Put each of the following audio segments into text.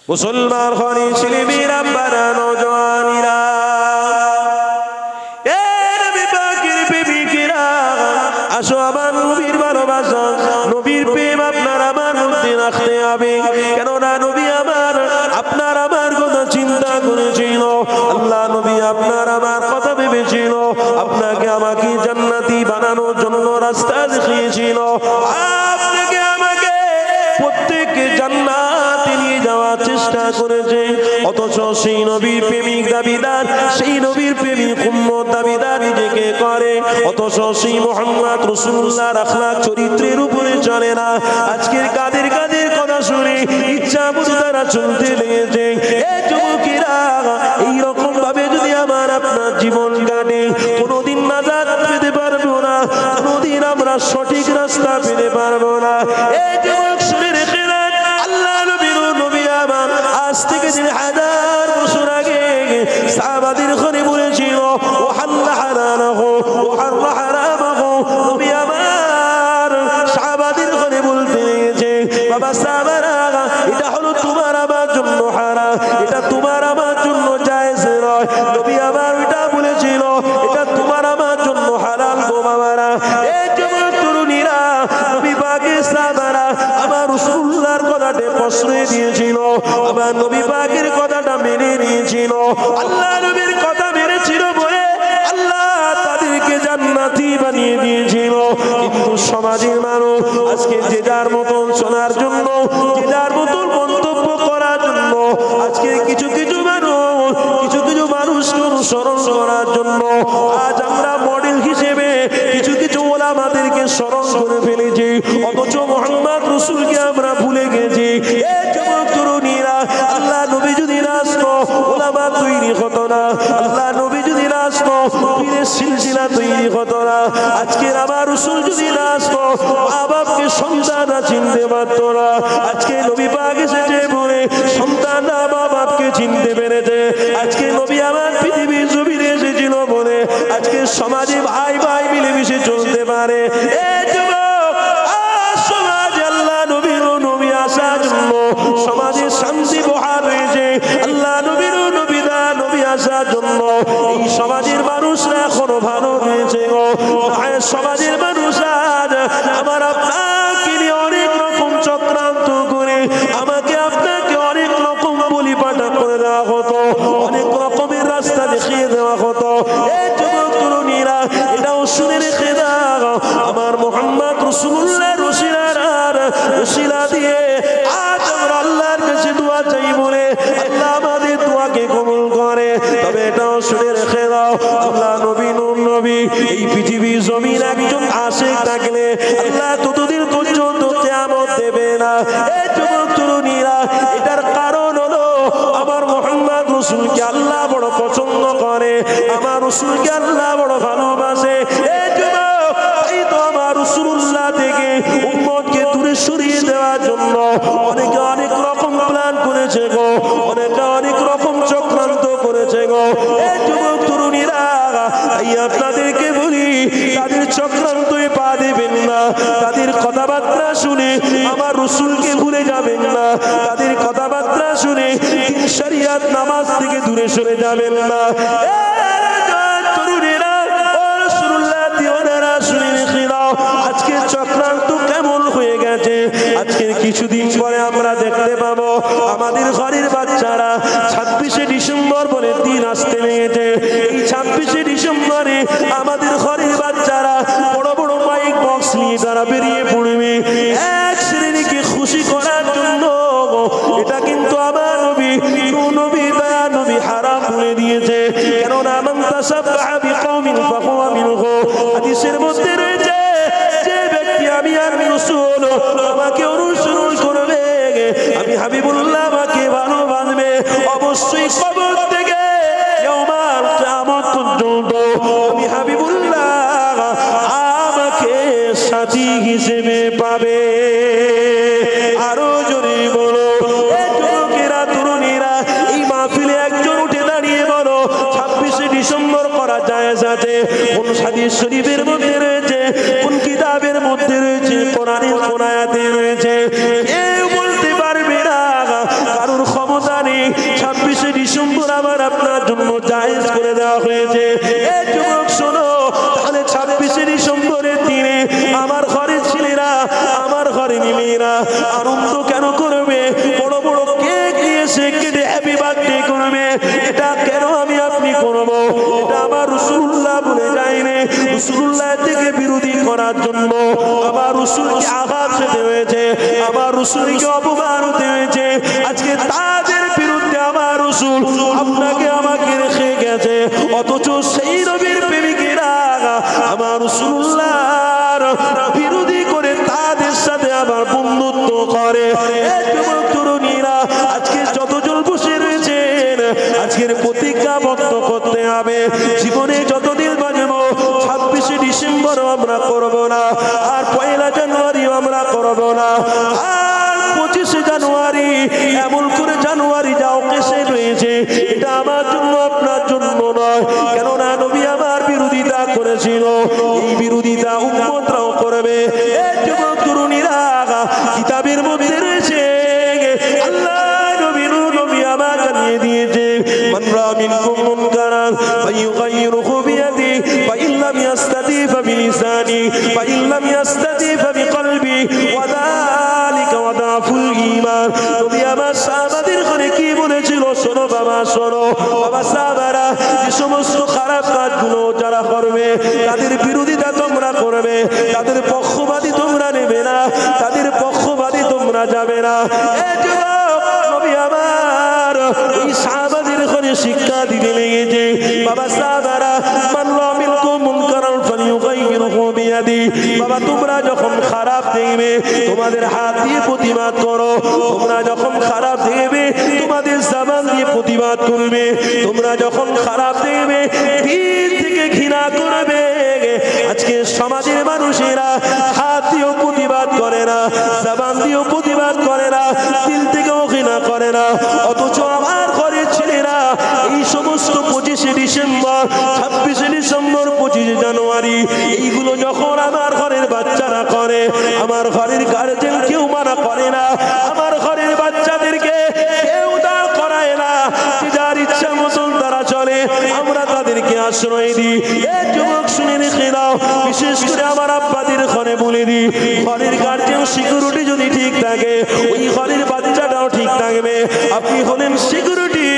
মুসলমান খনি ছেলেমেয়েরা বারা নওজওয়ানিরা এ নবী পাকের প্রেমিকেরা আসো আমার নবীর ভালোবাসা নবীর প্রেম আপনার আমার মধ্যে রাখতে হবে কেননা নবী আমার আপনার আমার কথা চিন্তা করেছিল আল্লাহ নবী আপনার আমার কথা ভেবেছিল আপনাকে আমাকে জান্নাতি বানানোর জন্য রাস্তা দেখিয়েছিল আপনাকে আমাকে প্রত্যেককে জান্নাতে নিয়ে যাওয়ার চেষ্টা করেছে অথচ সেই নবীর প্রেমিক দাবিদার সেই নবীর প্রেমিক উম্মত দাবিদার নিজেকে করে অথচ সেই মুহাম্মদ রাসূলুল্লাহর আখলাক চরিত্রের উপরে চলে না আজকের কাদের কথা শুনে ইচ্ছা মতো তারা চলতে লেগেছে এই যুবকেরা এইরকম ভাবে যদি আমার আপনার জীবন কাটে কোনোদিন নাজাত পেতে পারবো না কোনোদিন আমরা সঠিক রাস্তা পেতে পারবো না এই যুবক শুনে রেখে দেন আল্লাহ নবী আমার আজ থেকে 1000 বছর আগে সাহাবাদের ঘরে বলেছিল ওয়াহাল্লা হালালাহু ওয়াহাল্লা হারামাহু নবী আমার সাহাবাদের ঘরে বলতে লেগেছে বাবা সাহাবারা এটা হলো তোমার আমার জন্য হারাম এটা তোমার আমার জন্য জায়েজ নয় নবী আমার এটা বলেছিল এটা তোমার আমার জন্য হালাল গো বাবারা এই যুবক তরুণীরা নবী পাকের সাহাবারা আমার রাসূলুল্লাহর কথাতে প্রশ্রয় দিয়েছিল আমার নবী পাকের কথাটা মেনে নিয়েছিল আল্লাহ নবীর কথা মেনেছিল বলে আল্লাহ তাদেরকে জান্নাতি বানিয়ে দিয়েছিল কিন্তু সমাজের মানুষ আজকে যে যার মতন শোনার জন্য যে যার মতন মন্তব্য করার জন্য আজকে কিছু মানুষকে অনুসরণ করার জন্য আজ আমরা মডেল হিসেবে কিছু ওলামাদেরকে স্মরণ করে ফেলেছি অথচ মুহাম্মদ রাসূলকে আমরা ভুলে গেছি এই যুবক তরুণীরা আল্লাহ নবী যদি না আসতো ওলামা তৈরি হতো না আল্লাহ নবী যদি না আসতো পীরের সিলসিলা তৈরি হতো না আজকের আমার রাসূল যদি না আসতো মা বাপকে সন্তানরা চিনতে পারতো না আজকে নবী পাক এসেছে বলে সন্তানরা মা বাপকে চিনতে পেরেছে আজকে নবী আমার পৃথিবীর জমিনে এসেছিল বলে আজকে সমাজে ভাই ভাই মিলেমিশে চলতে পারে এই যুবক সমাজে আল্লাহ নবী আসার জন্য সমাজে শান্তি বহাল হয়েছে আল্লাহ নবী আসার জন্য এই সমাজের মানুষরা এখনো ভালো রয়েছে সমাজের মানুষ আজ আমার আপনাকে নিয়ে অনেক রকম চক্রান্ত করে আমাকে আপনাকে অনেক রকম বলিপাঠা করে দেওয়া হতো অনেক রকমের রাস্তা দেখিয়ে দেওয়া হতো এই যুবক তরুণীরা এটাও শুনে রেখে দাও আমার মুহাম্মদ রাসূলুল্লাহর ওসিলা দিয়ে আজ আমরা আল্লাহর কাছে দোয়া চাই বলে আল্লাহ আমাদের দোয়াকে কবুল করে তবে এটাও শুনে রেখে দাও আল্লাহ নবী নূর নবী এই পৃথিবীর জমিন একজন আশিক থাকলে আল্লাহ ততদিন পর্যন্ত কিয়ামত দেবে না এই যুবক তরুণীরা এটার কারণ হলো আমার মুহাম্মদ রাসূলকে আল্লাহ বড় পছন্দ করে আমার রাসূলকে আল্লাহ বড় ভালোবাসে এই যুবক এই তো আমার রাসূলুল্লাহ থেকে উম্মতকে দূরে সরিয়ে দেওয়ার জন্য অনেকে অনেক রকম প্ল্যান করেছে গো অনেকে অনেক রকম চক্রান্ত করেছে গো এই যুবক তরুণীরা তাই আপনাদেরকে বলি তাদের চক্রান্তই পা দেবেন না তাদের কথাবার্তা শুনে আমার রাসূলকে ভুলে যাবেন না তাদের কথাবার্তা শুনে শরিয়ত নামাজ থেকে দূরে সরে যাবেন না তরুণীরা রাসূলুল্লাহ দিওয়ানারা শুনে রেখে দাও আজকে চক্রান্ত কেমন হয়ে গেছে আজকে কিছুদিন পরে আমরা দেখতে পাবো আমাদের ঘরের বাচ্চারা 26শে ডিসেম্বর বলে দিন আসতে লেগেছে এই 26শে ডিসেম্বরে আমাদের ঘরের বাচ্চারা বড় বড় মাইক বক্স নিয়ে তারা বেরিয়ে পড়বে এক শ্রেণীকে খুশি করার জন্য এটা কিন্তু আমার নবী হারাম বলে দিয়েছে কেননা মান তাশাব্বাহা বিকওমিন ফাহুয়া মিনহু হাদিসের মধ্যে রয়েছে যে ব্যক্তি আমি আর রাসূল আমাকে অনুসরণ করবে আমি হাবিবুল্লাহ আমাকে ভালোবাসবে অবশ্যই কবর থেকে ইয়াউমাল কিয়ামত পর্যন্ত আমি হাবিবুল্লাহ আমাকে সাথী হিসেবে পাবে আরো জোরে বলো যুবকেরা তরুণীরা এই মাহফিলে একজন উঠে দাঁড়িয়ে বলো 26শে ডিসেম্বর করা জায়েজ আছে কোন হাদিস শরীফের মধ্যে রয়েছে কোন কিতাবের মধ্যে রয়েছে কোরআনের কোন আয়াতে রয়েছে কেউ বলতে পারবে না কারোর ক্ষমতা আমার আপনার জন্য জায়েজ করে দেওয়া হয়েছে। এই যুবক শোনো, তাহলে 26শে ডিসেম্বরের দিনে আমার ঘরের ছেলেরা, আমার ঘরের মেয়েরা আনন্দ কেন করবে? বড় বড় কেক নিয়ে সে কেটে হ্যাপি বার্থডে করবে। এটা কেন আমি আপনি করব? এটা আমার রাসূলুল্লাহ বলে যায়নি। রাসূলুল্লাহ থেকে বিরোধী করার জন্য আমার রাসূলকে আঘাত পেতে হয়েছে, আমার রাসূলকে অপমান হতে হয়েছে। আজকে তাদের বিরুদ্ধে আমার রাসূল আপনাকে আমাকে রেখে গেছে, অথচ সেই নবীর প্রেমিকেরা আমার রাসূলুল্লাহর বিরোধী করে তাদের সাথে আবার বন্ধুত্ব করে। এই যুবক তরুণীরা আজকে যতজন বসে রয়েছেন, আজকের প্রতিজ্ঞাবদ্ধ করতে হবে, জীবনে যতদিন বাঁচব 26শে ডিসেম্বর আমরা করব না, আর 1 জানুয়ারি আমরা করব না, আর 25শে জানুয়ারি এমন করে জানুয়ারি যাও কেসে রয়েছে, এটা আমার জন্য আপনার জন্য নয়। কেননা নবী আমার বিরোধিতা করেছিল, এই বিরোধিতা উম্মতরাও করবে। এই যুবক তরুণীরা কিতাবের মধ্যে রয়েছে, আল্লাহ নবী আমার জানিয়ে দিয়েছে, মান রা মিনকুম মুনকারান ফায়ুগাইয়িরহু বিয়াদি ফাইন লাম ইস্তাতি ফাবিলিসানি ফাইন লাম ইস্তাতি ফাবিকলবি ওয়া যালিকা ওয়াদাফুল ঈমান। নবী আমার সাহাবাদের করে কি বলেছিল? শোনো বাবা, শোনো বাবা সাহাবারা, যে সমস্ত খারাপ কাজগুলো যারা করবে তাদের বিরোধিতা তোমরা করবে, তাদের পক্ষপাতী তোমরা নেবে না, তাদের পক্ষপাতী তোমরা যাবে না। এই যুবক নবী আমার এই সাহাবাদের করে শিক্ষা দিতে লেগেছে, বাবা সাহাবারা, মান রা মিনকুম মুনকারান ফালিয়ুগাইয়িরহু বিয়াদি। বাবা তোমরা যখন খারাপ দেখবে তোমাদের হাত দিয়ে প্রতিবাদ করো, তোমরা যখন খারাপ দেখবে তোমাদের জবান দিয়ে প্রতিবাদ করবে, তোমরা যখন খারাপ দেখবে দিল থেকে ঘৃণা করবে। আজকে সমাজের মানুষেরা হাত দিয়েও প্রতিবাদ করে না, জবান দিয়েও প্রতিবাদ করে না, দিল থেকেও ঘৃণা করে না, অথচ আমার ঘরের ছেলেরা এই সমস্ত 25শে ডিসেম্বর, 26শে ডিসেম্বর, 25শে জানুয়ারি এইগুলো যখন আমার ঘরের বাচ্চারা করে, আমার ঘরের গার্জেন কেউ মানা করে না, আমার ঘরের বাচ্চাদেরকে কেউ দাঁড় করায় না, যার ইচ্ছা মতন তারা চলে, আমরা তাদেরকে আশ্রয় দিই। এই যুবক শুনে রেখে দাও, বিশেষ করে আমার আব্বাদের ঘরে বলে দিই, ঘরের গার্জেন সিকিউরিটি যদি ঠিক থাকে, ওই ঘরের বাচ্চাটাও ঠিক থাকবে। আপনি হলেন সিকিউরিটি,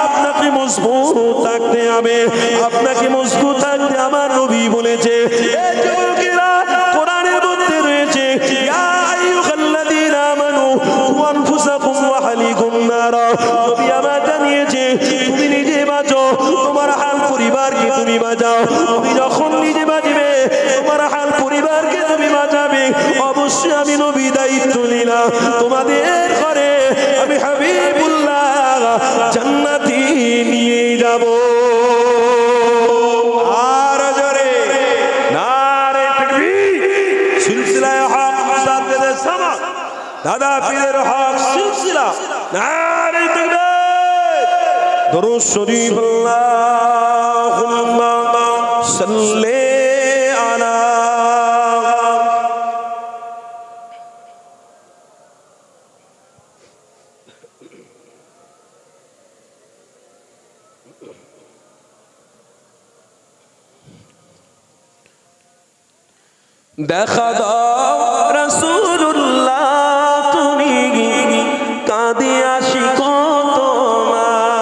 আপনাকে মজবুত থাকতে হবে, আপনাকে মজবুত থাকতে আমার নবী বলেছে। এই যুবকেরা কোরআনের মধ্যে রয়েছে, ইয়া আইয়ুহাল্লাযীনা আমানু কু আনফুসাকুম ওয়া আহলিকুম নারা। নবী আমার জানিয়েছে তুমি নিজে বাঁচো, তোমার হাল পরিবারকে তুমি বাঁচাও। তুমি যখন নিজে বাঁচবে তোমার হাল পরিবারকে তুমি বাঁচাবে। অবশ্যই আমি নবী দায়িত্ব নিলাম, তোমাদের ঘরে আমি হাবিবুল্লাহ জান্নাতি নিয়ে যাব। আর জোরে নারে তাকবীর, সিলসিলায়ে হক মুজাদ্দিদের সামা দাদা পীরের হক সিলসিলা, নারে তাকবীর, দরুদ শরীফ, আল্লাহুম্মা সাল্লি আলা। দেখা দাও রাসূলুল্লাহ তুমি কাঁদে আশিক তোমার,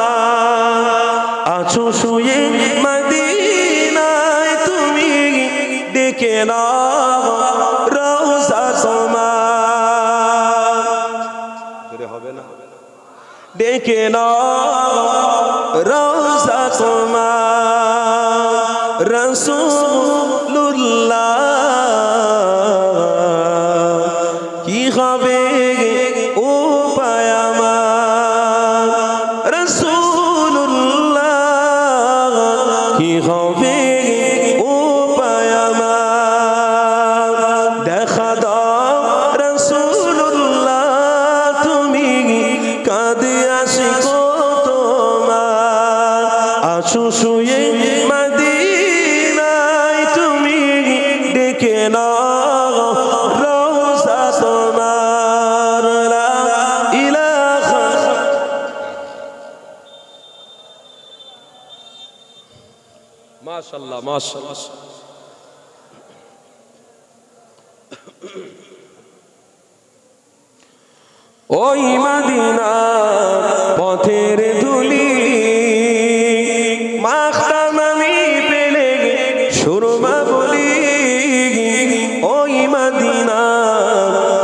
আছো শুয়ে মদিনায় তুমি দেখে নাও রওজা তোমার, হবে না দেখে নাও রওজা তোমার, রাসূলুল্লাহ কি হবে উপায় আমার, রাসূলুল্লাহ কি হবে উপায় আমার, দেখা দাও রাসূলুল্লাহ তুমি কাঁদে আশিক তোমার, আছো শুয়ে মদিনায় তুমি দেখে নাও রওজা তোমার, লা ইলাহা মাশাআল্লাহ মাশাআল্লাহ। ওই মদিনা পথের ধুলি মাখতাম আমি পেলে সুরমা বলি। ওই মদিনা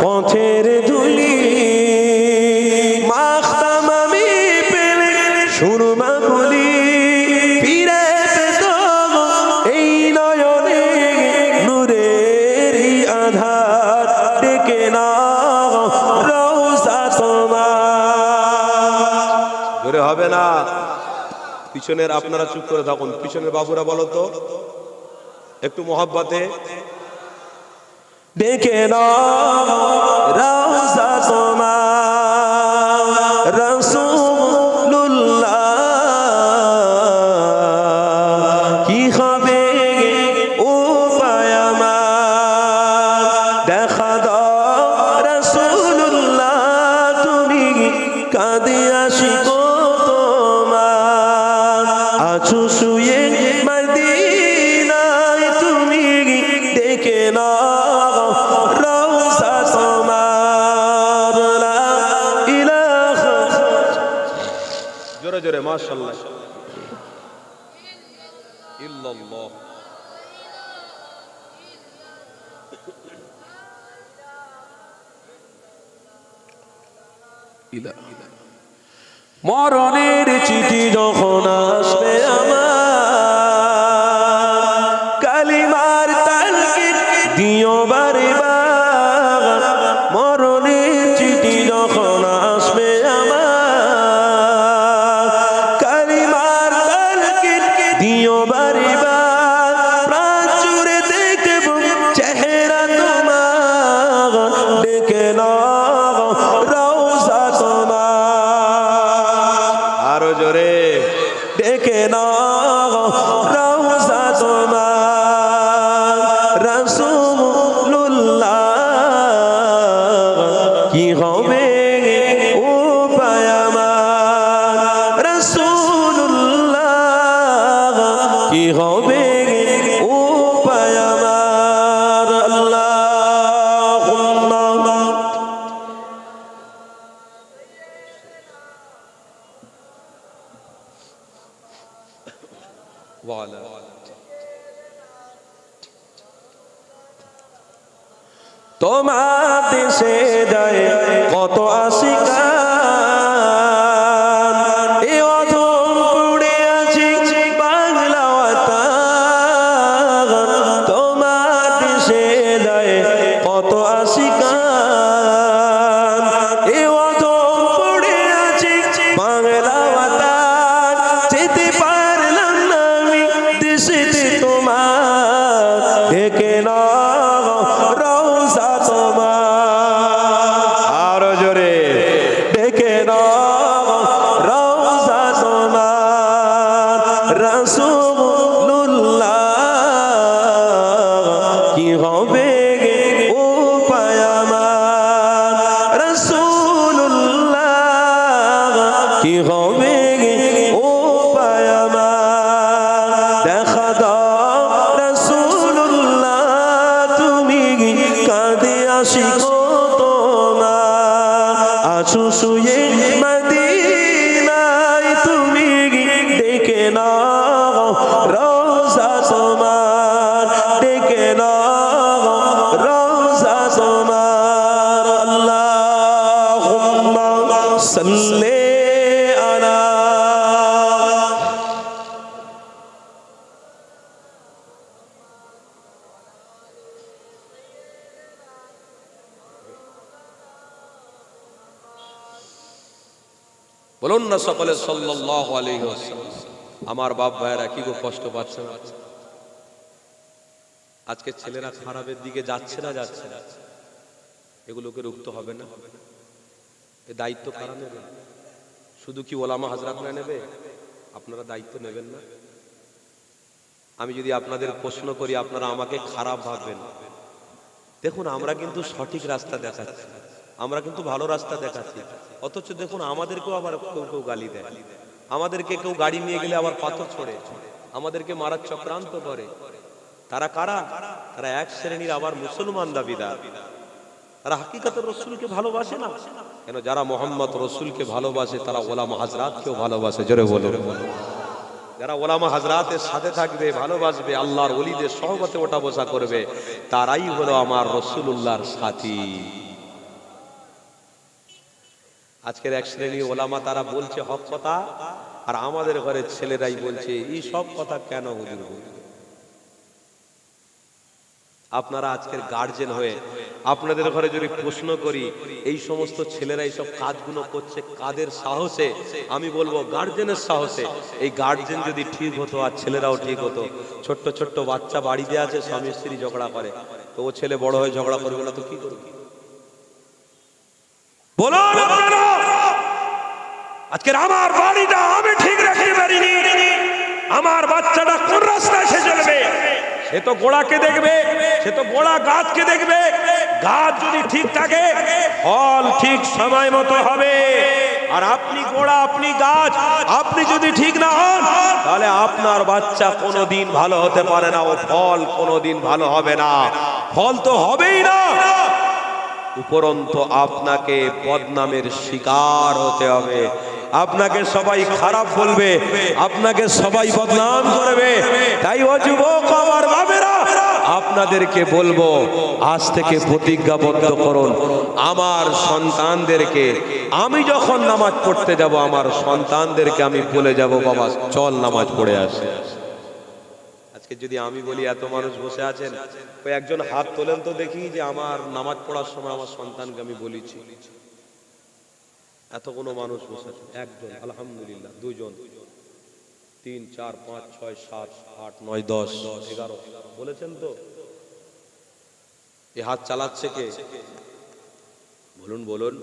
পথের ধুলি মাখতাম আমি পেলে সুরমা বলি। ফিরে পেত এই নয়নে নূরের আধার ডেকে না রওজা তোমার। জোরে হবে না, পিছনের আপনারা চুপ করে থাকুন। পিছনের বাবুরা বলো তো একটু মোহাব্বতে, ডেকে না রওজা তোমার রাসূলুল্লাহ। কি হবে উপায় আমার দেখা দাও রাসূলুল্লাহ। তুমি কাঁদে আশিক তোমার আছো শুয়ে মদিনায়। তুমি ডেকে নাও রওজা তোমার। লা ইলাহা, জোরে জোরে মাশাআল্লাহ, ইল্লাল্লাহ। মরণের চিঠি যখন আসবে আমার, কালিমার তালকিন দিও বারে বার। মরণের চিঠি যখন আসবে আমার, কালিমার তালকিন দিও বারে বার। প্রাণ জুড়ে দেখব চেহারা তোমার, ডেকে নাও রওজা তোমার। আরো জোরে, ডেকে নাও রওজা তোমার রাসূলুল্লাহ। কি হবে উপায় আমার রাসূলুল্লাহ। কি হবে উপায় আমার। আল্লাহুম্মা ওয়ালা। তোমার দেশে যায় কত আশিকান, এ অধম পড়ে আছি বাংলা ওয়াতান। তোমার দেশে যায় কত আশিকান, এ অধম পড়ে আছি বাংলা ওয়াতান। যেতে পারলাম না আমি দেশেতে তোমার, ডেকে নাও রওজা তোমার। আরো জোরে, ডেকে নাও রওজা তোমার রাসূলুল্লাহ। কি হবে উপায় আমার রাসূলুল্লাহ। কি হবে উপায় আমার দেখা দাও রাসূলুল্লাহ। তুমি কাঁদে আশিক তোমার আছো শুয়ে মদিনায়। তুমি ডেকে নাও রওজা তোমার, ডেকে নাও রওজা তোমার। আল্লাহুম্মা সাল্লি আলা। বলুন না সকলে সাল্লাল্লাহু আলাইহি ওয়াসাল্লাম। আমার বাপ ভাইরা কি গো কষ্ট পাচ্ছে না? আজকে ছেলেরা খারাপের দিকে যাচ্ছে না যাচ্ছে না, এগুলোকে রুখতে হবে না? এ দায়িত্ব কারা নেবে? শুধু কি ওলামা হাজরাতরা নেবে? আপনারা দায়িত্ব নেবেন না? আমি যদি আপনাদের প্রশ্ন করি আপনারা আমাকে খারাপ ভাববেন। দেখুন আমরা কিন্তু সঠিক রাস্তা দেখাচ্ছি, আমরা কিন্তু ভালো রাস্তা দেখাচ্ছি, অথচ দেখুন আমাদেরকেও আবার কেউ কেউ গালি দেয়, আমাদেরকে কেউ গাড়ি নিয়ে গেলে আবার পাথর ছোড়ে, আমাদেরকে মারার চক্রান্ত করে। তারা কারা? তারা এক শ্রেণীর আবার মুসলমান দাবিদার। তারা হাকিকাতের রসুলকে ভালোবাসে না। কেন? যারা মোহাম্মদ রসুলকে ভালোবাসে তারা ওলামা হাজরাতকেও ভালোবাসে। জোরে বলো। যারা ওলামা হাজরাতের সাথে থাকবে, ভালোবাসবে, আল্লাহর ওলিদের সহবতে ওঠা বসা করবে, তারাই হলো আমার রসুলুল্লাহর সাথী। আজকের এক শ্রেণী ওলামা তারা বলছে হক কথা, আর আমাদের ঘরের ছেলেরাই বলছে এই সব কথা কেন হুজুর বলছে। আপনারা আজকের গার্জেন হয়ে আপনাদের ঘরে যদি প্রশ্ন করি এই সমস্ত ছেলেরা এইসব কাজগুলো করছে কাদের সাহসে? আমি বলবো গার্জেনের সাহসে। এই গার্জেন যদি ঠিক হতো আর ছেলেরাও ঠিক হতো, ছোট্ট ছোট্ট বাচ্চা বাড়িতে আছে, স্বামী স্ত্রী ঝগড়া করে, তো ও ছেলে বড় হয়ে ঝগড়া করবে না তো কি করবে? বলো আপনারা, আজকের আমার বাড়িটা আমি ঠিক রাখতে পারিনি, আমার বাচ্চাটা কোন রাস্তায় সে চলবে? সে তো গোড়াকে দেখবে, সে তো গোড়া গাছকে দেখবে। গাছ যদি ঠিক থাকে ফল ঠিক সময় মতো হবে। আর আপনি গোড়া, আপনি গাছ, আপনি যদি ঠিক না হন তাহলে আপনার বাচ্চা কোনোদিন ভালো হতে পারে না, ও ফল কোনোদিন ভালো হবে না। ফল তো হবেই না, উপরন্তু আপনাকে বদনামের শিকার হতে হবে। আপনাকে সবাই খারাপ বলবে, আপনাকে সবাই বদনাম করবে। তাই ও যুবক আমার বাবেরা, আপনাদেরকে বলবো আজ থেকে প্রতিজ্ঞাবদ্ধ করুন, আমার সন্তানদেরকে আমি যখন নামাজ পড়তে যাব, আমার সন্তানদেরকে আমি বলে যাব বাবা চল নামাজ পড়ে আসি। আজকে যদি আমি বলি এত মানুষ বসে আছেন, ওই একজন হাত তোলেন তো দেখি যে আমার নামাজ পড়ার সময় আমার সন্তানকে আমি বলেছি। এত কোনো মানুষ বসে আছে? একজন, আলহামদুলিল্লাহ। দুজন, 3, 4, 5, 6, 7, 8, 9, 10, 11 বলেছেন তো? এ হাত চালাচ্ছে কে? বলুন বলুন।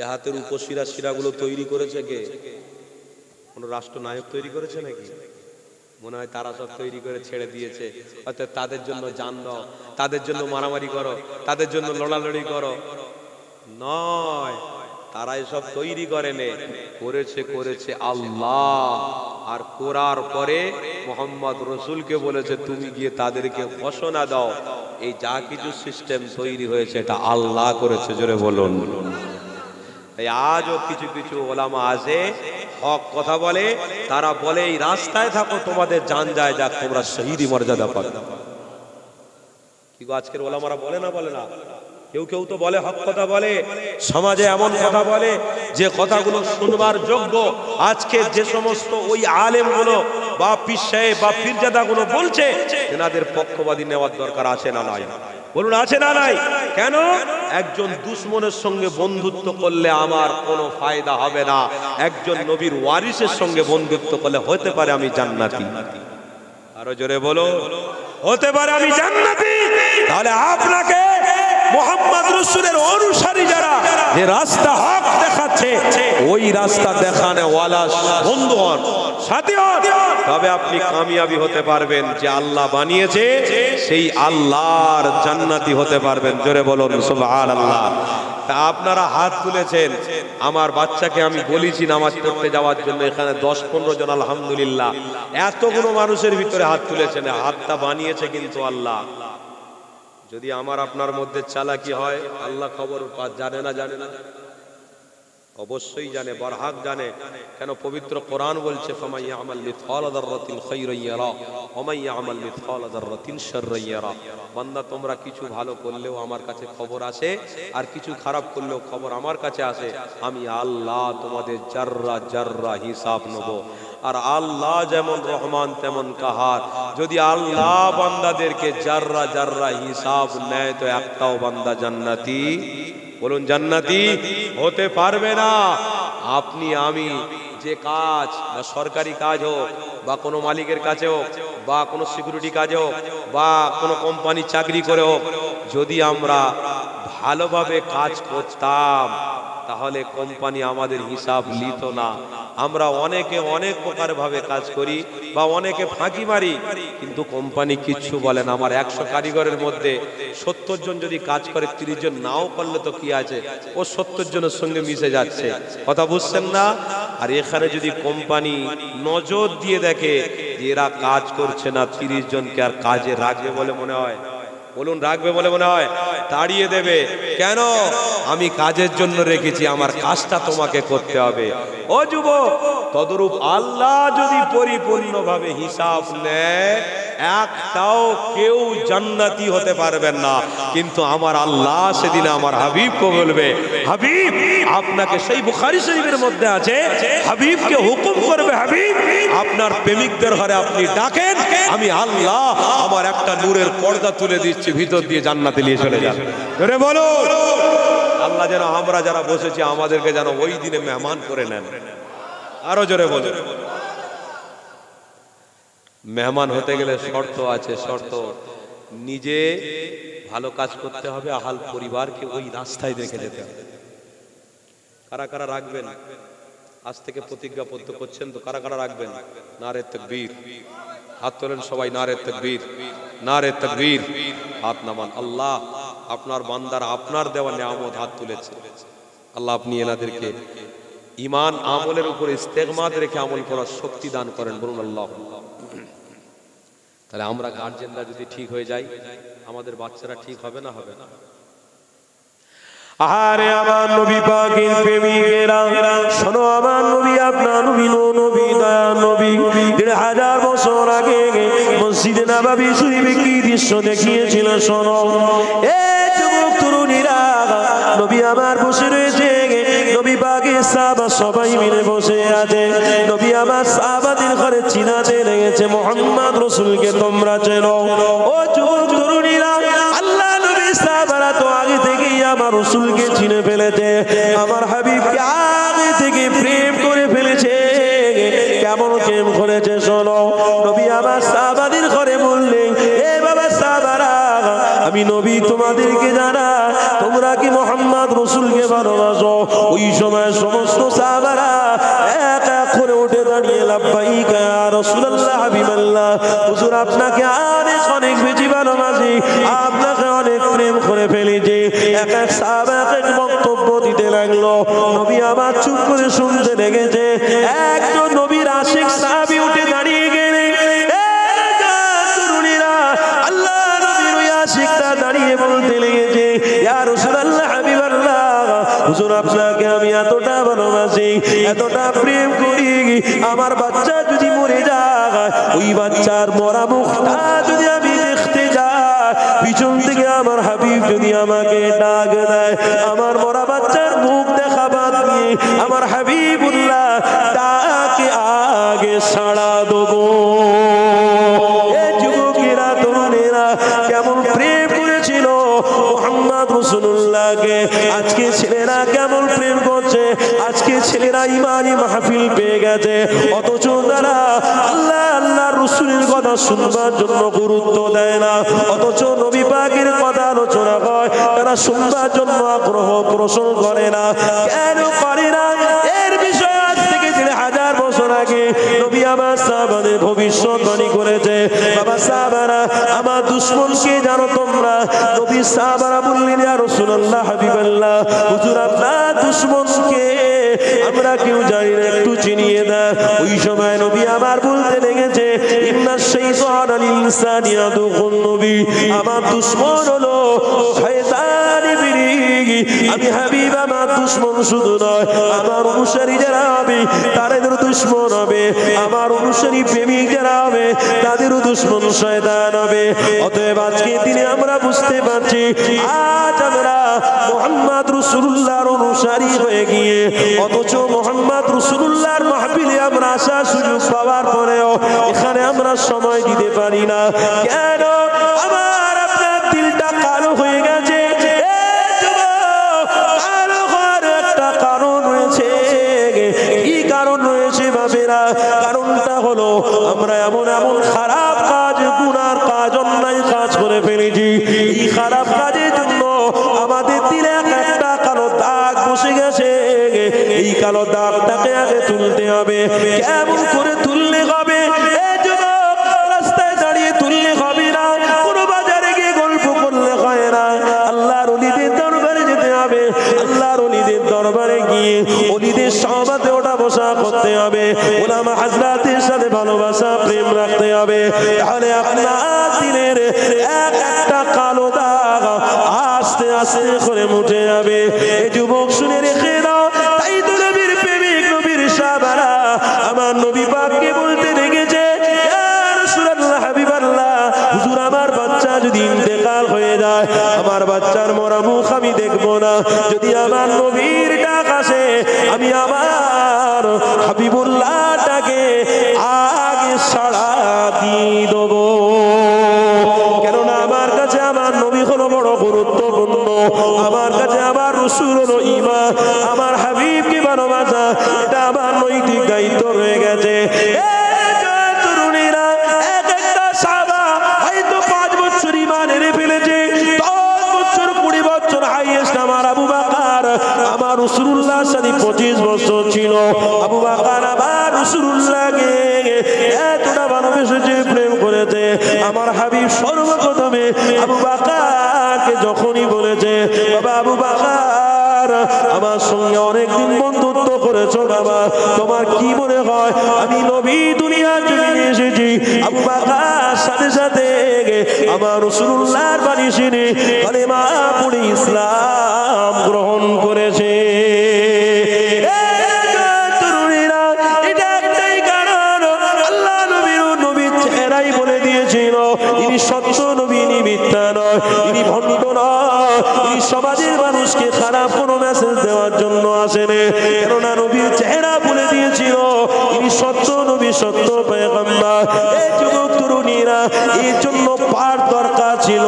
এ হাতের উপশিরা শিরাগুলো তৈরি করেছে কে? কোন রাষ্ট্রনায়ক তৈরি করেছে নাকি? মনে হয় তারা সব তৈরি করে ছেড়ে দিয়েছে। অর্থাৎ তাদের জন্য জান দাও, তাদের জন্য মারামারি করো, তাদের জন্য লড়ালড়ি করো। নয়, তারা এসব তৈরি করেনি, করেছে আল্লাহ। আর করার পরে মোহাম্মদ রসুলকে বলেছে তুমি গিয়ে তাদেরকে ঘোষণা দাও এই যা কিছু সিস্টেম তৈরি হয়েছে এটা আল্লাহ করেছে। জোরে বলুন। তাই আজও কিছু কিছু ওলামা আছে হক কথা বলে, তারা বলে এই রাস্তায় থাকো তোমাদের জান যায় যাক, তোমরা শহীদি মর্যাদা পাবে। কি গো আজকের ওলামারা বলে না? বলে না? কেউ কেউ তো বলে, হক কথা বলে, সমাজে এমন কথা বলে যে কথাগুলো শুনবার যোগ্য। আজকে যে সমস্ত ওই আলেমগুলো বা পীর সাহেব বা পীরজাদাগুলো বলছে, এনাদের পক্ষবাদী নেওয়ার দরকার আছে না নাই? বলুন আছে না নাই? কেন? একজন দুশমনের সঙ্গে বন্ধুত্ব করলে আমার কোনো ফায়দা হবে না, একজন নবীর ওয়ারিসের সঙ্গে বন্ধুত্ব করলে হতে পারে আমি জান্নাতি। আরো জোরে বলো, হতে পারে আমি জান্নাতি। তাহলে আপনাকে মুহাম্মদ রাসূলের অনুসারী যারা যে রাস্তা হক দেখাচ্ছে, ওই রাস্তা দেখানে ওয়ালা বন্ধু হন, সাথী হন, তবে আপনি কামিয়াবি হতে পারবেন। যে আল্লাহ বানিয়েছে সেই আল্লাহর জান্নাতি হতে পারবেন। জোরে বলুন সুবহানাল্লাহ। তা আপনারা হাত তুলেছেন, আমার বাচ্চাকে আমি বলেছি নামাজ পড়তে যাওয়ার জন্য, এখানে 10-15 জন আলহামদুলিল্লাহ, এতগুলো মানুষের ভিতরে হাত তুলেছেন। হাতটা বানিয়েছে কিন্তু আল্লাহ। যদি আমার আপনার মধ্যে চালাকি হয়, আল্লাহ খবর জানে না? জানে না? অবশ্যই জানে, বরহাক জানে। কেন? পবিত্র কোরআন বলছে ফামান ইয়ামাল মিথকাল যাররাতিন খায়রান ইয়ারা ওয়া মান ইয়ামাল মিথকাল যাররাতিন শাররান ইয়ারা। বান্দা তোমরা কিছু ভালো করলেও আমার কাছে খবর আসে, আর কিছু খারাপ করলেও খবর আমার কাছে আসে। আমি আল্লাহ তোমাদের জাররা জাররা হিসাব নেব। আর আল্লাহ যেমন রহমান তেমন কাহার। যদি আল্লাহ বান্দাদেরকে জাররা জাররা হিসাব নেয় তো একটাও বান্দা জান্নাতি, বলুন জান্নাতি হতে পারবে না। আপনি আমি যে কাজ, বা সরকারি কাজ হোক, বা কোনো মালিকের কাছে হোক, বা কোনো সিকিউরিটি কাজে হোক, বা কোনো কোম্পানি চাকরি করে হোক, যদি আমরা ভালোভাবে কাজ করতাম তাহলে কোম্পানি আমাদের হিসাব নিত না। আমরা অনেকে অনেক প্রকার ভাবে কাজ করি বা অনেকে ফাঁকি মারি, কিন্তু কোম্পানি কিচ্ছু বলে না। আমার 100 কারিগরের মধ্যে 70 জন যদি কাজ করে, 30 জন নাও করলে তো কি আছে, ও 70 জনের সঙ্গে মিশে যাচ্ছে। কথা বুঝছেন না? আর এখানে যদি কোম্পানি নজর দিয়ে দেখে যে এরা কাজ করছে না 30 জনকে আর কাজে রাখবে বলে মনে হয়? বলুন, রাখবে বলে মনে হয়? তাড়িয়ে দেবে কেন? আমি কাজের জন্য রেখেছি, আমার কাজটা তোমাকে করতে হবে। ও যুবক, তদরূপ আল্লাহ যদি পরিপূর্ণভাবে হিসাব নেয়, একটাও কেউ জান্নাতি হতে পারবেন না। কিন্তু আমার আল্লাহ সেদিন আমার হাবিবকে বলবে, হাবিব আপনাকে, সেই বুখারী শরীফের মধ্যে আছে, হাবিবকে হুকুম করবে, হাবিব আপনার প্রেমিকদের ঘরে আপনি ডাকেন, আমি আল্লাহ আমার একটা নূরের পর্দা তুলে দিচ্ছি, ভিতর দিয়ে জান্নাতে নিয়ে চলে যান। জোরে বলো, আল্লাহ যেন আমরা যারা বসেছি আমাদেরকে যেন ওই দিনে মেহমান করে নেন। আরো জোরে বলো। মেহমান হতে গেলে শর্ত আছে, শর্ত নিজে ভালো কাজ করতে হবে, আহাল পরিবারকে ওই রাস্তায় রেখে যেতে হবে। কারা কারা রাখবেন? আজ থেকে প্রতিজ্ঞাবদ্ধ করছেন তো? কারা কারা রাখবেন? নারে তাকবীর, হাত তোলেন সবাই, নারে তাকবীর, নারে তাকবীর, হাত নামান। আল্লাহ আপনার বান্দারা আপনার দেওয়া নিয়ামত হাত তুলেছে, আল্লাহ আপনি এনাদেরকে ঈমান আমলের উপরে ইস্তেগমাত রেখে আমল করার শক্তি দান করেন, বলুন আল্লাহ। তাহলে আমরা গার্জেনরা যদি ঠিক হয়ে যাই, আমাদের বাচ্চারা ঠিক হবে না? হবে না? আরে আমার নবী পাকের প্রেমিকেরা শোনো, আমার নবী, আপনার নবী, নবী দয়া নবী ১৫০০ বছর আগে মসজিদে নববী শরীফে কি দৃশ্য দেখিয়েছিল শোনো। এ যুবক তরুণীরা, নবী আমার বসে রয়েছে, নবী পাকের সাহাবা সবাই মিলে বসে আছে। নবী আমার সাহাবাদের ঘরে চিনাতে লেগেছে মুহাম্মদ রাসূলকে তোমরা চেনো। ও যুবক তরুণীরা, আল্লাহ নবী সাহাবারা তো আগে থেকেই আমার রাসূলকে চিনে ফেলেছে, আমার হাবিবকে আগে থেকে প্রেম করে ফেলেছে। কেমন প্রেম করেছে শোনো। নবী আমার সাহাবাদের ঘরে বললেন, এ বাবা সাহাবারা, আমি নবী তোমাদেরকে জানা, তোমরা কি মুহাম্মদ রাসূলকে ভালোবাসো? ওই সময় সমস্ত সাহাবারা এক এক করে উঠে দাঁড়িয়ে লাব্বাইক ইয়া রাসূলুল্লাহ, হাবিবাল্লাহ, হুজুর আপনাকে অনেক অনেক বেশি ভালোবাসি, আপনাকে অনেক প্রেম করে ফেলেছি। এক এক সাহাবা এক এক বক্তব্য দিতে লাগলো। নবী আমার চুপ করে শুনতে লেগেছে। একজন নবীর আশিক সাহাবী উঠে দাঁড়িয়ে গেলেন। তরুণীরা, আল্লাহ নবীর ওই আশিকটা দাঁড়িয়ে বলতে লেগেছে, ইয়া রাসূলুল্লাহ, হাবিবাল্লাহ, হুজুর আপনাকে আমি এতটা ভালোবাসি, এতটা প্রেম করি, আমার বাচ্চা যদি মরে যায়, ওই বাচ্চার মরা মুখটা যদি আমি দেখতে যাই, পিছন থেকে আমার হাবিব যদি আমাকে ডাক দেয়, আমার মরা বাচ্চার মুখ দেখা বাদ দিয়ে আমার হাবিবুল্লাহ ডাকে আগে সাড়া দেবো। এ যুবকেরা, তরুণেরা, কেমন প্রেম করেছিল মুহাম্মদ রাসূলুল্লাহকে। আজকে ছেলেরা কেমন প্রেম করছে, আজকে ছেলেরা ইমানি মাহফিল পেয়ে গেছে, অথচ তারা আল্লাহ আল্লাহ রাসূলের কথা শুনবার জন্য গুরুত্ব দেয় না। অথচ নবী পাকের কথা আলোচনা হয়, তারা শুনবার জন্য আগ্রহ পোষণ করে না। কেন করে না? এর বিষয় আজ থেকে ১৫০০ বছর আগে নবী আমার সাহাবাদের ভবিষ্যৎবাণী করেছে। বাবা সাহাবারা, আমার দুশমনকে জানো তোমরা? নবী সাহাবারা বললেন, ইয়া রাসূলুল্লাহ, হাবিবাল্লাহ, হুজুর আপনার দুশমনকে আমরা কেউ জানি না, একটু চিনিয়ে দেন। ওই সময় নবী আমার বলতে লেগেছে, ইন্নাশ শাইতানা লিল ইনসানি আদুউন নবী, আমার দুশমন হলো শয়তান ইবলিস। আমি হাবিব আমার দুশমন শুধু নয়, আমার অনুসারী যারা হবে তাদেরও দুশমন হবে, আমার অনুসারী প্রেমিক যারা হবে তাদেরও দুশমন শয়তান হবে। অতএব আজকে দিনে আমরা বুঝতে পারছি, আজ আমরা মুহাম্মদ রাসূলুল্লাহর অনুসারী হয়ে গিয়ে, অথচ মুহাম্মদ রাসূলুল্লাহর মাহফিলে আমরা আসার সুযোগ পাওয়ার পরেও এখানে আমরা সময় দিতে পারি না। কেন? আমার আপনার দিলটা কালো হয়ে গেছে। কালো হওয়ার একটা কারণ রয়েছে। কি কারণ রয়েছে বাবেরা? কারণটা হলো আমরা এমন এমন খারাপ কাজ, গুনার কাজ, অন্যায় কাজ করে ফেলেছি। এই খারাপ কাজের জন্য আমাদের দিলে একটা কালো দাগ বসে গেছে। এই কালো দাগটাকে আগে তুলতে হবে। কেমন করে তুললে হবে? রাস্তায় দাঁড়িয়ে তুললে হবে না, কোনো বাজারে গিয়ে গল্প করলে হয় না। আল্লাহর ওলিদের দরবারে যেতে হবে। আল্লাহর ওলিদের দরবারে গিয়ে ওলিদের সহবাতে ওঠা বসা করতে হবে। ওলামা হাজরাতের সাথে ভালোবাসা প্রেম রাখতে রাখতে হবে, তাহলে আপনার দিনের এক একটা কালো দাগ আস্তে আস্তে করে মুছে যাবে। এই যুবক শুনে রেখে দাও, তাই তো নবীর প্রেমিক নবীর সাহাবারা আমার নবী পাককে বলতে লেগেছে, ইয়া রাসূলুল্লাহ হাবিবাল্লাহ, হুজুর আমার বাচ্চা যদি ইন্তেকাল হয়ে যায়, আমার বাচ্চার মরা মুখ আমি দেখবো না, যদি আমার নবীর ডাক আসে আমি আমার হাবিবুল্লাহটাকে আগে সাড়া দিয়ে দেবো। কেননা আমার কাছে আমার নবী হলো বড় গুরুত্বপূর্ণ, আমার কাছে আমার রাসূল হলো ঈমান, আমার হাবিবকে ভালোবাসা এটা আমার নৈতিক দায়িত্ব রয়ে গেছে। তরুণীরা এক একটা সাহাবা হয়তো 5 বছর ঈমান এনে ফেলেছে, 10 বছর 20 বছর হাইয়েস্ট আমার আবু বকর আমার রাসূলুল্লাহর সাথে 25 বছর ছিল। আবু বকর আমার রাসূলুল্লাহকে এতটা ভালোবেসেছে, প্রেম করেছে। আমার হাবিব সর্বপ্রথমে আবু বকরকে যখনই বলেছে, বাবা আবু বকর আমার সঙ্গে অনেকদিন বন্ধুত্ব করেছো বাবা, তোমার কি মনে হয় আমি নবী দুনিয়ার জমিনে এসেছি? আবু বকর সাথে সাথে আমার রাসূলুল্লাহর বাণী শুনে কালেমা পড়ে ইসলাম গ্রহণ করেছে। ইনি সত্য নবী, ইনি মিথ্যা নয়, ইনি ভণ্ড নয়, ইনি সমাজের মানুষকে খারাপ কোনো মেসেজ দেওয়ার জন্য আসেনি। কেননা নবীর চেহারা বলে দিয়েছিল ইনি সত্য নবী, সত্য পয়গম্বর। এই যুবক তরুণীরা এর জন্য পাঠ দরকার ছিল।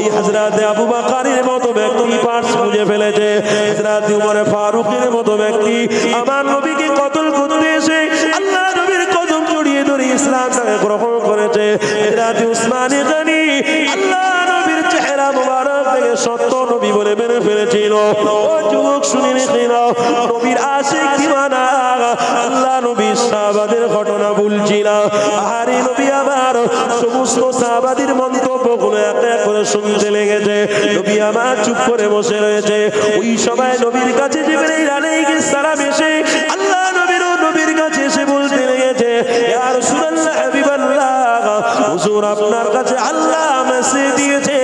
এই হযরতে আবু বকরের মতো ব্যক্তি পাঠ বুঝে ফেলেছে, হযরতে উমর ফারুকের মতো ব্যক্তি আমার নবীকে কতল করতে এসে আল্লাহ নবীর কদম জড়িয়ে ধরে ইসলামটাকে গ্রহণ করেছে। হযরতে উসমান গনি আল্লাহ নবীর চেহারা মোবারক থেকে সত্য নবী বলে মেনে ফেলেছিল। ও যুবক শুনে রেখে নাও, নবীর আশিক দিওয়ানা আল্লাহ নবীর সাহাবাদের ঘটনা বলছি না, আরে নবী আমার সমস্ত সাহাবাদের মন্তব্যগুলো এক এক করে শুনতে লেগেছে। নবী আমার চুপ করে বসে রয়েছে। ওই সময় নবীর কাছে জিবরাইল আলাইহিস সালাম এসে আল্লাহ নবীর কাছে এসে বলতে লেগেছে, ইয়া রাসূলুল্লাহ হাবিবাল্লাহ, হুজুর আপনার কাছে আল্লাহ মেসেজ দিয়েছে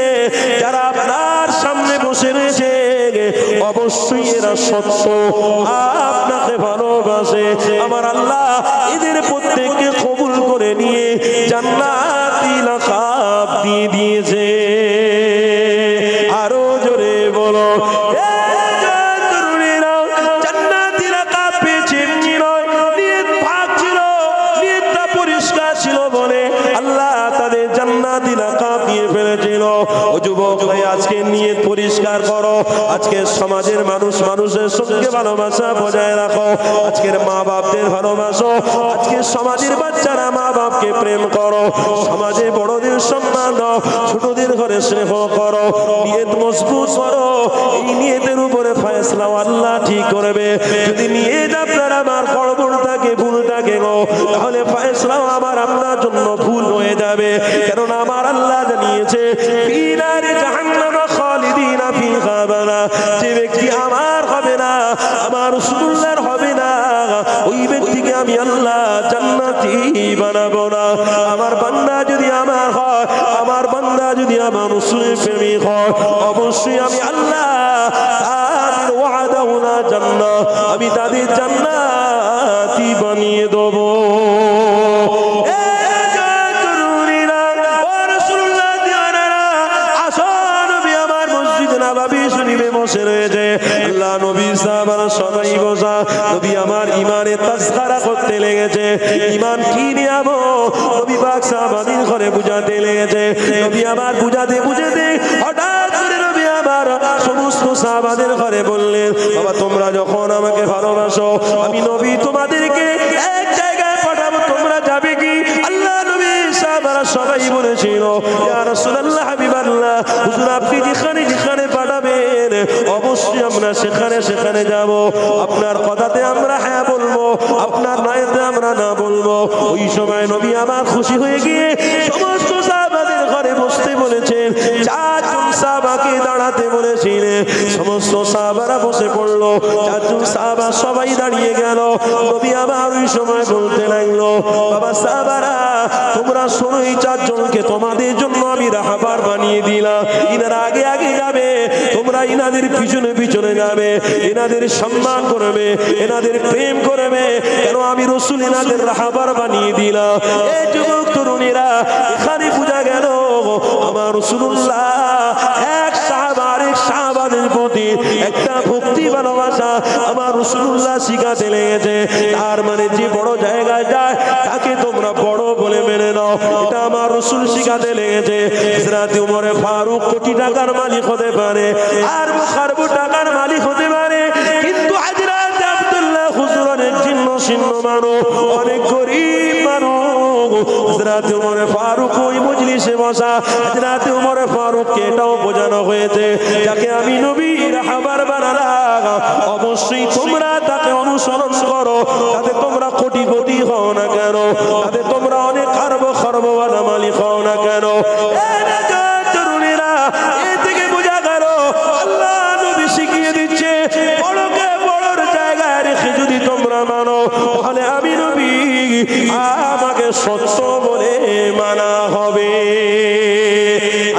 যারা আপনার সামনে বসে রয়েছে অবশ্যই এরা সত্য, আপনাকে ভালোবাসে। আমার আল্লাহ এদের প্রত্যেককে কবুল করে নিয়ে জান্নাতি লাকাব দিয়ে দিয়েছে। আরো জোরে বলো, জান্নাতি লাকাব পেয়েছে, নিয়ত পাক ছিল, নিয়তটা পরিষ্কার ছিল বলে আল্লাহ তাদের জান্নাতি লাকাব দিয়ে ফেলেছিল। ও যুবক ভাই, আজকে নিয়ত পরিষ্কার করো, আজকে সমাজের মানুষের সঙ্গে ভালোবাসা বজায় রাখো, আজকের মা বাপদের ভালোবাসো, আজকে সমাজের বাচ্চারা মা বাপকে প্রেম করো, সমাজে বড়দের সম্মান দাও, ছোটদের ঘরে স্নেহ করো, নিয়ত মজবুত করো। এই নিয়তের উপরে ফয়সালা আল্লাহ ঠিক করবে। যদি নিয়ত আপনার আমার গড়বড় থাকে, ভুল থাকে গো, তাহলে ফয়সালা আমার আপনার জন্য ভুল হয়ে যাবে। কেননা আমার আল্লাহ জানিয়েছে ফিনারে জাহান্নাম খালিদিনা ফিহা আবাদা, যে ব্যক্তি আমার হবে না, আমার রাসূলুল্লাহর হবে না, ওই ব্যক্তিকে আমি আল্লাহ জান্নাতি বানাবো না। আমার বান্দা যদি আমার হয়, আমার বান্দা যদি আমার রাসূলের প্রেমিক হয়, অবশ্যই আমি আল্লাহ তাদের ওয়াদা ওনা জান্নাত, আমি তাদের জান্নাতি বানিয়ে দেবো। বসে রয়েছে আল্লাহ নবী সাহাবারা সবাই বসা, নবী আমার ইমানের তাজকিরা করতে লেগেছে। ইমান কি নিয়ামত নবী পাক সাহাবাদের ঘরে বুঝাতে লেগেছে। নবী আমার বুঝাতে হঠাৎ করে নবী আমার সমস্ত সাহাবাদের ঘরে বললেন, বাবা তোমরা যখন আমাকে ভালোবাসো, আমি নবী তোমাদেরকে এক জায়গায় পাঠাবো, তোমরা যাবে কি? আল্লাহ নবী সাহাবারা সবাই বলেছিল, ইয়া রাসূলুল্লাহ হাবিবাল্লাহ, হুজুর আপনি যেখানে পাঠাবেন অবশ্যই আমরা সেখানে যাব। আপনার কথাতে আমরা হ্যাঁ বলবো, আপনার নাইতে আমরা না বলবো। ওই সময় নবী আমার খুশি হয়ে গিয়ে সমস্ত সাহাবাদের ঘরে বসতে বলেছেন। 4 জন সাহাবাকে দাঁড়াতে বলেছিলেন। সমস্ত সাহাবারা বসে পড়লো, চারজন সাহাবা সবাই দাঁড়িয়ে গেল। নবী আবার ওই সময় বলতে লাগলো, বাবা সাহাবারা তোমরা শোনো, এই চারজনকে তোমাদের জন্য আমি রাহবার বানিয়ে দিলাম। ইনারা আগে আগে যাবে, তোমরা ইনাদের পিছনে পিছনে যাবে, এনাদের সম্মান করবে, এনাদের প্রেম করবে, কেন আমি রাসূল এনাদের রাহবার বানিয়ে দিলাম। এই যুবক তরুণীরা, এখানে বোঝা গেল আমার রাসূলুল্লাহ এক সাহাবা আরেক সাহাবাদের প্রতি একটা ভক্তি ভালোবাসা আমার রাসূলুল্লাহ শিখাতে লেগেছে। তার মানে যে বড় জায়গায় যায় তাকে তোমরা বড় বলে মেনে নাও, এটা আমার রাসূল শিখাতে লেগেছে। হযরত ওমর ফারুক কোটি টাকার মালিক হতে পারে, আর খারবু টাকার মালিক হতে পারে, কিন্তু হযরত আব্দুল্লাহ হুজুর অনেক জীর্ণ শীর্ণ মানুষ, অনেক গরীব মানুষ। হযরত ওমর ফারুক ওই মজলিসে বসা, হযরত ওমর ফারুককে এটাও বোঝানো হয়েছে, যাকে আমি নবীর রাহবার বানালাম অবশ্যই তোমরা তাকে অনুসরণ করো, তাতে তোমরা কোটি কোটি হও না কেন, তাতে তোমরা অনেক খরবওয়ালা মালিক হও না কেন। তরুণীরা, এ থেকে বোঝা গেল আল্লাহ নবী শিখিয়ে দিচ্ছে, বড়কে বড়র জায়গায় রেখে যদি তোমরা মানো, তাহলে আমি নবী আমাকে সত্য বলে মানা হবে।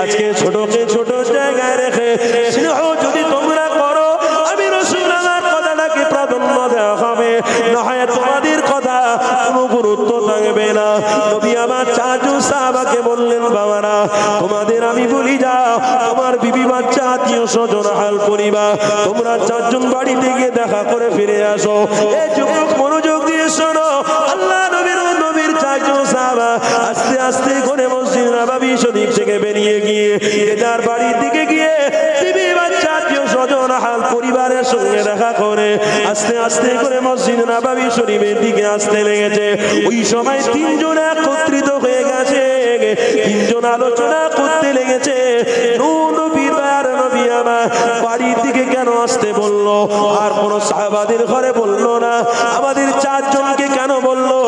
আজকে ছোটকে ছোট জায়গায় রেখে স্নেহ যদি তোমরা করো, আমি রাসূল আমার কথাটাকে প্রাধান্য দেওয়া হবে, না হয় তোমাদের কথা কোনো গুরুত্ব থাকবে না। নবী আমার চারজন সাহাবাকে বললেন, বাবারা তোমাদের আমি বলি যাও, তোমার বিবি বাচ্চা আত্মীয় স্বজন হাল পরিবার তোমরা চারজন বাড়িতে গিয়ে দেখা করে ফিরে আসো। এই যুবক মনোযোগ দিয়ে শোনো, আল্লাহ নবীর চারজন সাহাবা আস্তে আস্তে করে মসজিদ নববী শরীফ থেকে বেরিয়ে গিয়ে যার বাড়ির দিকে গিয়ে বিবি বাচ্চা আত্মীয় স্বজন হাল পরিবারের সঙ্গে দেখা করে আস্তে আস্তে করে মসজিদ নববী শরীফের দিকে আসতে লেগেছে। ওই সময় তিনজন একত্রিত হয়ে গেছে, তিনজন আলোচনা করতে লেগেছে, নবী দয়ার নবী আমার বাড়ির দিকে কেন আসতে বললো, আর কোন সাহাবাদের ঘরে বললো না, আমাদের চারজনকে কেন বললো,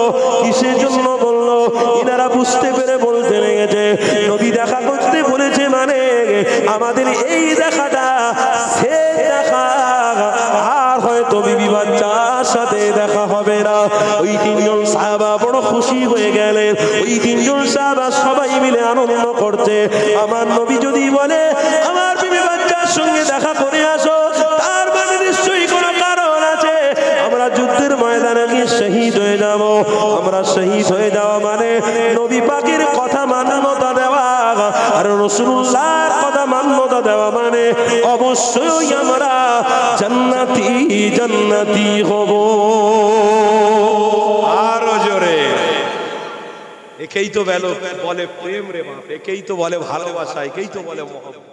কিসের জন্য বললো? ইনারা বুঝতে পেরে বলতে লেগেছে, নবী দেখা করতে বলেছে মানে আমাদের এই দেখাটা সে দেখা, আর হয়তো বিবি বাচ্চার সাথে দেখা হবে না। ওই তিনজন সাহাবা বড় খুশি হয়ে গেলেন। ওই তিনজন সাহাবা সবাই মিলে আনন্দ করছে। আমার নবী যদি বলে আমার বিবি বাচ্চার সঙ্গে দেখা করে আসো, তার মানে নিশ্চয়ই কোনো কারণ আছে। আমরা যুদ্ধের ময়দানে গিয়ে শহীদ হয়ে যাব। আমরা শহীদ হয়ে যাওয়া মানে নবী পাকের কথা মান্যতা দেওয়া, আর রাসূলুল্লাহর কথা মান্যতা দেওয়া মানে অবশ্যই আমরা জান্নাতি জান্নাতি হব। আরো জোরে। একেই তো বলে প্রেম রে বাপ, একেই তো বলে ভালোবাসা, একেই তো বলে মহব্বত।